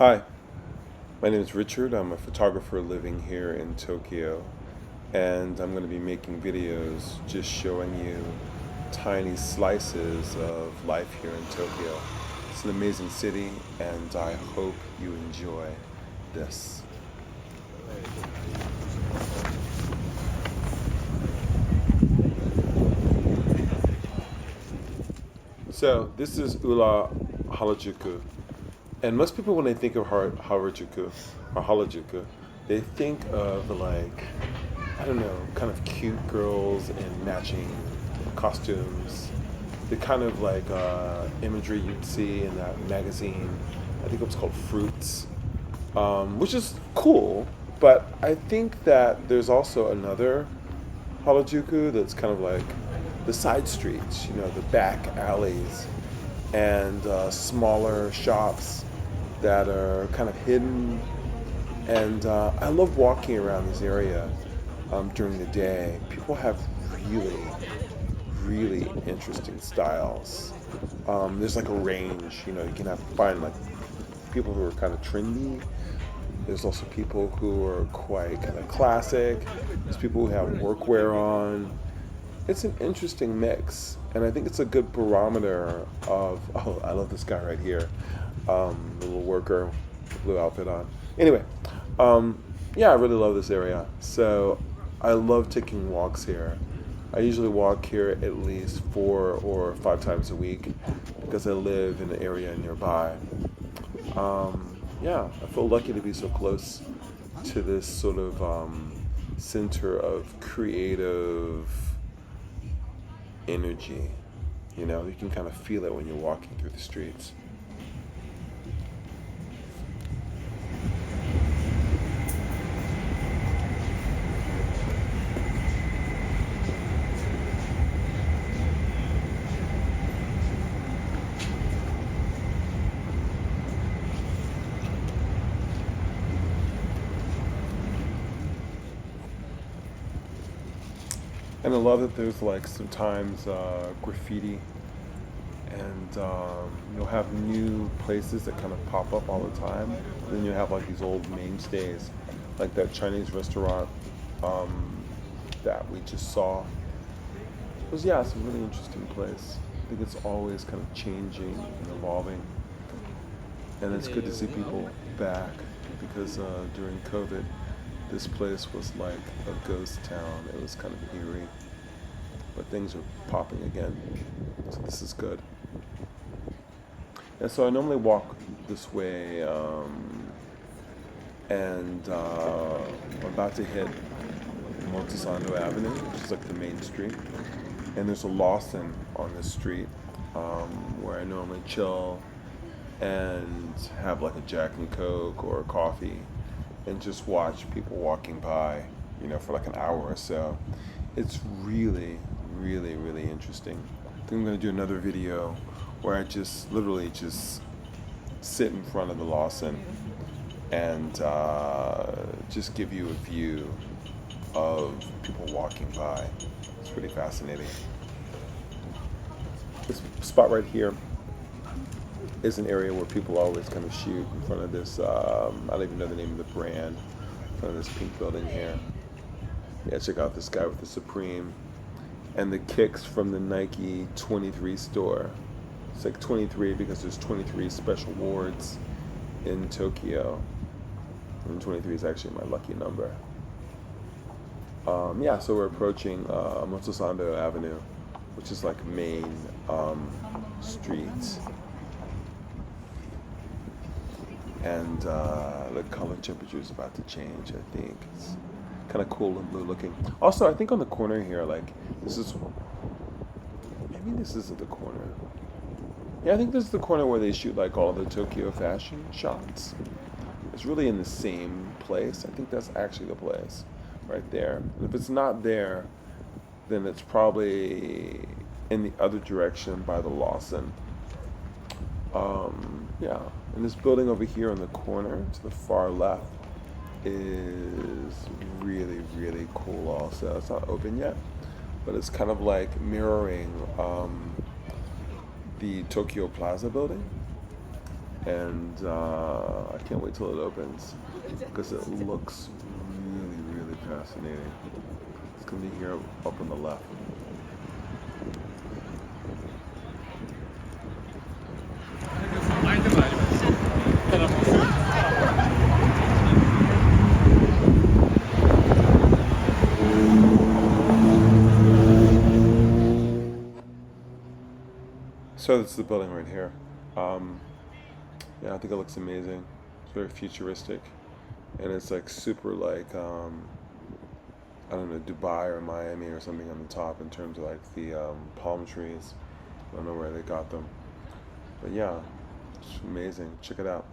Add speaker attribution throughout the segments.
Speaker 1: Hi, my name is Richard. I'm a photographer living here in Tokyo, and I'm going to be making videos just showing you tiny slices of life here in Tokyo. It's an amazing city, and I hope you enjoy this. So, this is Ura Harajuku. And most people, when they think of Harajuku or Harajuku, they think of like, I don't know, kind of cute girls in matching costumes. The kind of like imagery you'd see in that magazine. I think it was called Fruits, which is cool. But I think that there's also another Harajuku that's kind of like the side streets, the back alleys and smaller shops that are kind of hidden. And I love walking around this area during the day. People have really, really interesting styles. There's like a range, you can find like people who are kind of trendy. There's also people who are quite kind of classic. There's people who have workwear on. It's an interesting mix, and I think it's a good barometer of. Oh, I love this guy right here, the little worker, blue outfit on. Anyway, yeah, I really love this area. So I love taking walks here. I usually walk here at least 4 or 5 times a week because I live in the area nearby. Yeah, I feel lucky to be so close to this sort of center of creative energy. You can kind of feel it when you're walking through the streets. And I love that there's like sometimes graffiti, and you'll have new places that kind of pop up all the time. Then you have like these old mainstays, like that Chinese restaurant that we just saw. It was, yeah, it's a really interesting place. I think it's always kind of changing and evolving, and it's good to see people back because during COVID, this place was like a ghost town. It was kind of eerie, but things are popping again, so this is good. And so I normally walk this way, and I'm about to hit Omotesandō Avenue, which is like the main street. And there's a Lawson on this street where I normally chill and have like a Jack and Coke or a coffee and just watch people walking by, for like an hour or so. It's really, really, really interesting. I think I'm going to do another video where I just literally just sit in front of the Lawson and just give you a view of people walking by. It's pretty fascinating. This spot right here is an area where people always kind of shoot in front of this, I don't even know the name of the brand, in front of this pink building here. Yeah, check out this guy with the Supreme and the kicks from the Nike 23 store. It's like 23 because there's 23 special wards in Tokyo. And 23 is actually my lucky number. Yeah, so we're approaching Omotesandō Avenue, which is like main street. And the color temperature is about to change, I think. It's kind of cool and blue looking. Also, I think on the corner here, like, maybe this isn't the corner. Yeah, I think this is the corner where they shoot like all the Tokyo fashion shots. It's really in the same place. I think that's actually the place right there. And if it's not there, then it's probably in the other direction by the Lawson. Yeah, and this building over here on the corner to the far left is really, really cool also. It's not open yet, but it's kind of like mirroring the Tokyo Plaza building. And I can't wait till it opens because it looks really, really fascinating. It's going to be here up on the left. So this is the building right here. Yeah, I think it looks amazing. It's very futuristic, and it's like super like I don't know, Dubai or Miami or something on the top in terms of like the palm trees. I don't know where they got them, but yeah, it's amazing. Check it out.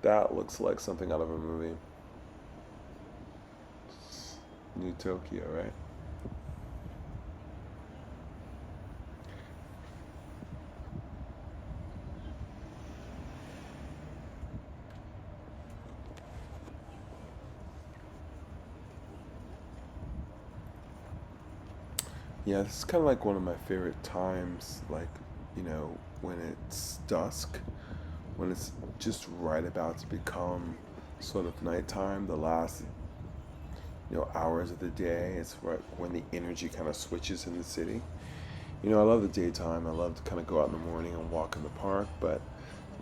Speaker 1: That looks like something out of a movie. It's New Tokyo, right? Yeah, this is kind of like one of my favorite times, like, when it's dusk, when it's just right about to become sort of nighttime, the last, hours of the day. It's right when the energy kind of switches in the city. I love the daytime. I love to kind of go out in the morning and walk in the park, but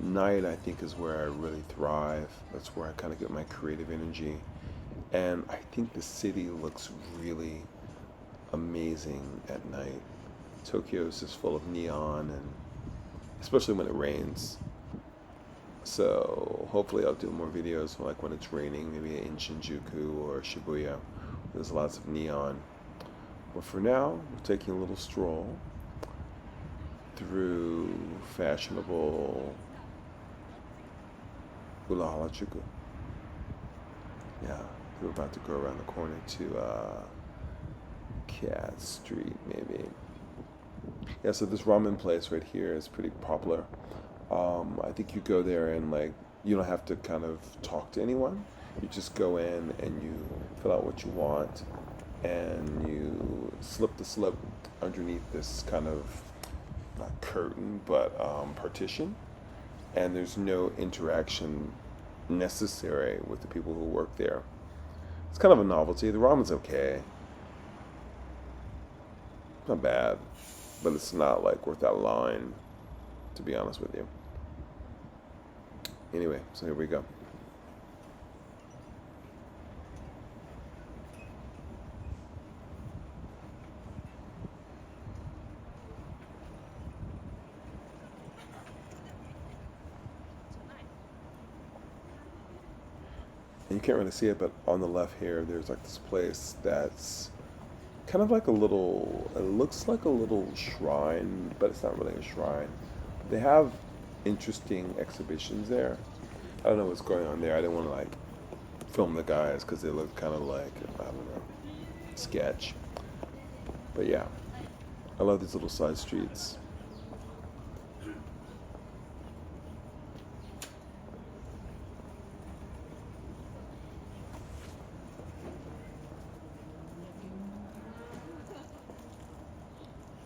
Speaker 1: night I think is where I really thrive. That's where I kind of get my creative energy. And I think the city looks really amazing at night. Tokyo is just full of neon, and especially when it rains. So hopefully I'll do more videos like when it's raining, maybe in Shinjuku or Shibuya. There's lots of neon. But for now, we're taking a little stroll through fashionable Ura Harajuku. Yeah, we're about to go around the corner to Cat Street, maybe. Yeah, so this ramen place right here is pretty popular. I think you go there and like you don't have to kind of talk to anyone. You just go in and you fill out what you want, and you slip the slip underneath this kind of not curtain but partition, and there's no interaction necessary with the people who work there. It's kind of a novelty. The ramen's okay, not bad, but it's not like worth that line, to be honest with you. Anyway, so here we go. And you can't really see it, but on the left here, there's like this place that's kind of like a little, it looks like a little shrine, but it's not really a shrine. But they have interesting exhibitions there. I don't know what's going on there. I didn't want to like film the guys because they look kind of like, I don't know, sketch. But yeah, I love these little side streets.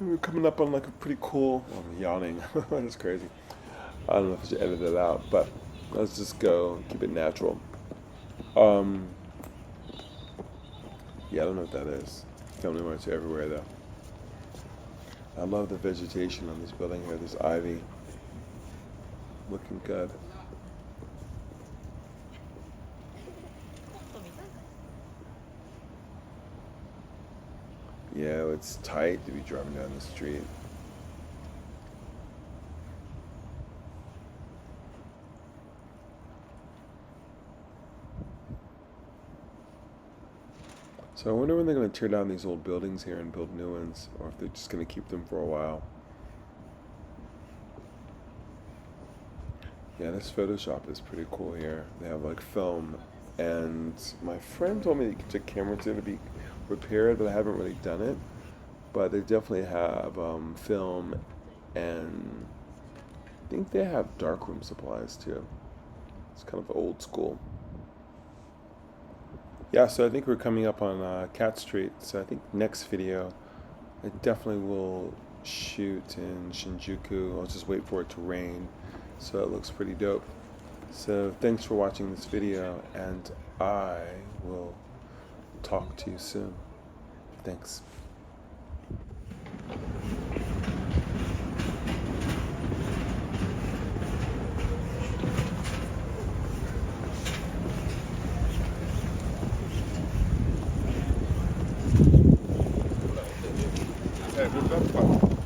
Speaker 1: We're coming up on like a pretty cool, I'm yawning, that's crazy. I don't know if I should edit it out, but let's just go, keep it natural. Um, yeah, I don't know what that is. Family marts are everywhere though. I love the vegetation on this building here, this ivy. Looking good. Yeah, it's tight to be driving down the street. So I wonder when they're going to tear down these old buildings here and build new ones, or if they're just going to keep them for a while. Yeah, this Photoshop is pretty cool here. They have like film, and my friend told me that the camera's going to be repaired, but I haven't really done it. But they definitely have film, and I think they have darkroom supplies too. It's kind of old school. Yeah, so I think we're coming up on Cat Street. So I think next video, I definitely will shoot in Shinjuku. I'll just wait for it to rain So it looks pretty dope. So thanks for watching this video, and I will talk to you soon. Thanks.
Speaker 2: Hey, what's up?